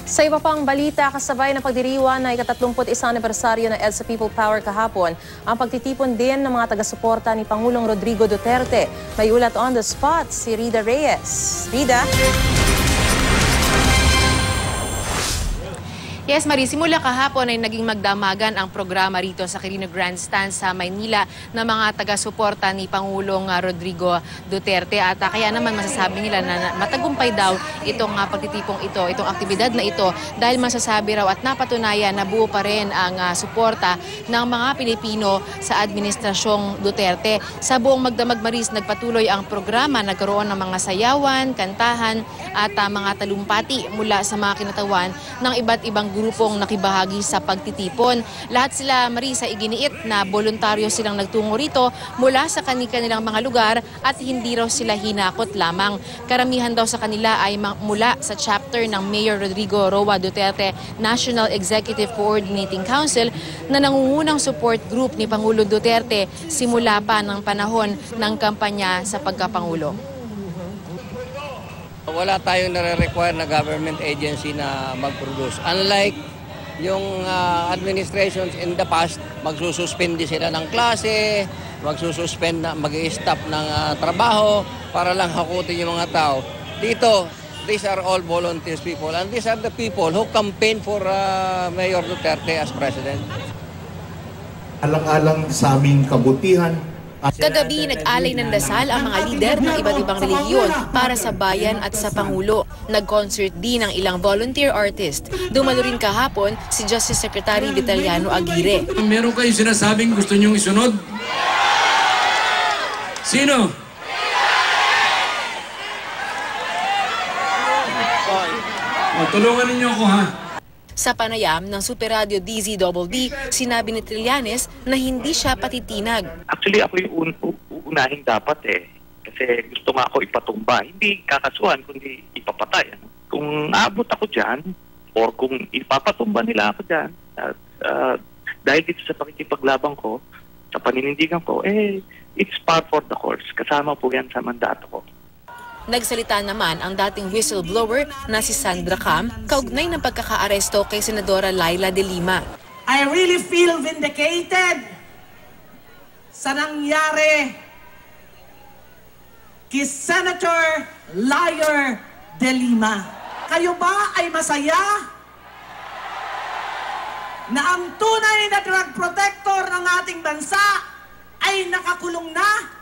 Sa iba pang balita, kasabay ng pagdiriwang na ika-31 anibersaryo ng EDSA People Power kahapon, ang pagtitipon din ng mga taga-suporta ni Pangulong Rodrigo Duterte. May ulat on the spot si Rida Reyes. Rida? Yes, Marie, simula kahapon ay naging magdamagan ang programa rito sa Quirino Grandstand sa Maynila ng mga taga-suporta ni Pangulong Rodrigo Duterte. At kaya naman masasabi nila na matagumpay daw itong pagtitipong ito, itong aktibidad na ito, dahil masasabi raw at napatunayan na buo pa rin ang suporta ng mga Pilipino sa Administrasyong Duterte. Sa buong magdamag, Maris, nagpatuloy ang programa, nagkaroon ng mga sayawan, kantahan at mga talumpati mula sa mga kinatawan ng iba't ibang grupong nakibahagi sa pagtitipon. Lahat sila, Marisa, iginiit na voluntaryo silang nagtungo rito mula sa kanilang mga lugar at hindi raw sila hinakot lamang. Karamihan daw sa kanila ay mula sa chapter ng Mayor Rodrigo Roa Duterte National Executive Coordinating Council na nangungunang support group ni Pangulong Duterte simula pa ng panahon ng kampanya sa pagkapangulo. Wala tayong nare-require na government agency na mag-produce. Unlike yung administrations in the past, magsususpindi sila ng klase, magsususpend, mag-i-stop ng trabaho para lang hakutin yung mga tao. Dito, these are all volunteers people and these are the people who campaign for Mayor Duterte as president. Alang-alang sa aming kabutihan. Kagabi, nag-alay ng dasal ang mga lider ng iba't ibang relihiyon para sa bayan at sa Pangulo. Nag-concert din ang ilang volunteer artist. Dumalo rin kahapon si Justice Secretary Vitaliano Aguirre. Meron kayong sinasabing gusto niyong isunod? Sino? Tulungan ninyo ako, ha? Sa panayam ng Super Radio DZDD, sinabi ni Trillanes na hindi siya patitinag. Actually, ako yung uunahin dapat Kasi gusto nga ako ipatumba. Hindi kakasuhan, kundi ipapatay. Kung aabot ako dyan, or kung ipapatumba nila ako dyan, dahil dito sa pakikipaglabang ko, sa paninindigan ko, it's par for the course. Kasama po yan sa mandato ko. Nagsalita naman ang dating whistleblower na si Sandra Cam kaugnay ng pagkakaaresto kay Senadora Laila De Lima. I really feel vindicated sa nangyari kay Senator Laila De Lima. Kayo ba ay masaya na ang tunay na drug protector ng ating bansa ay nakakulong na?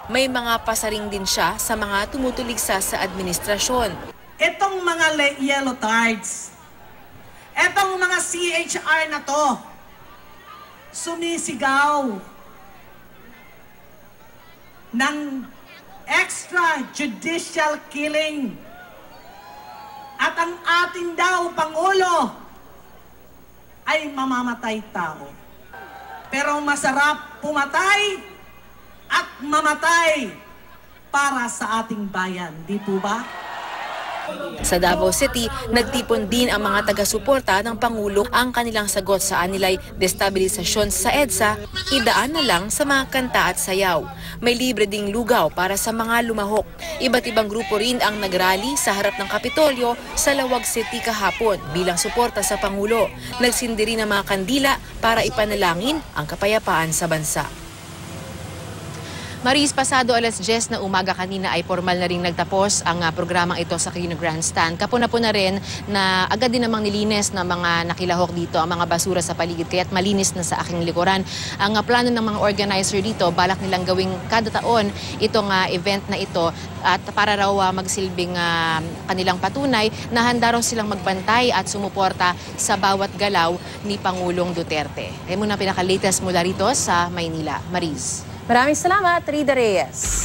May mga pasaring din siya sa mga tumutuligsa sa administrasyon. Itong mga yellow cards, itong mga CHR na to, sumisigaw ng extrajudicial killing. At ang ating daw Pangulo ay mamamatay tao. Pero masarap pumatay at mamatay para sa ating bayan, di po ba? Sa Davao City, nagtipon din ang mga taga-suporta ng Pangulo. Ang kanilang sagot sa anilay destabilisasyon sa EDSA, idaan na lang sa mga kanta at sayaw. May libre ding lugaw para sa mga lumahok. Iba't ibang grupo rin ang nagrally sa harap ng Kapitolyo sa Lawag City kahapon bilang suporta sa Pangulo. Nagsindi rin ang mga kandila para ipanalangin ang kapayapaan sa bansa. Maris, pasado alas 10 na umaga kanina ay formal na rin nagtapos ang programang ito sa Quirino Grandstand. Kapuna-po na rin na agad din namang nilinis ng mga nakilahok dito ang mga basura sa paligid, kaya't malinis na sa aking likuran. Ang plano ng mga organizer dito, balak nilang gawing kada taon itong event na ito at para raw magsilbing kanilang patunay na handa raw silang magbantay at sumuporta sa bawat galaw ni Pangulong Duterte. Kaya muna pinaka-latest mula rito sa Maynila. Maris. Maraming salamat, Rida Reyes.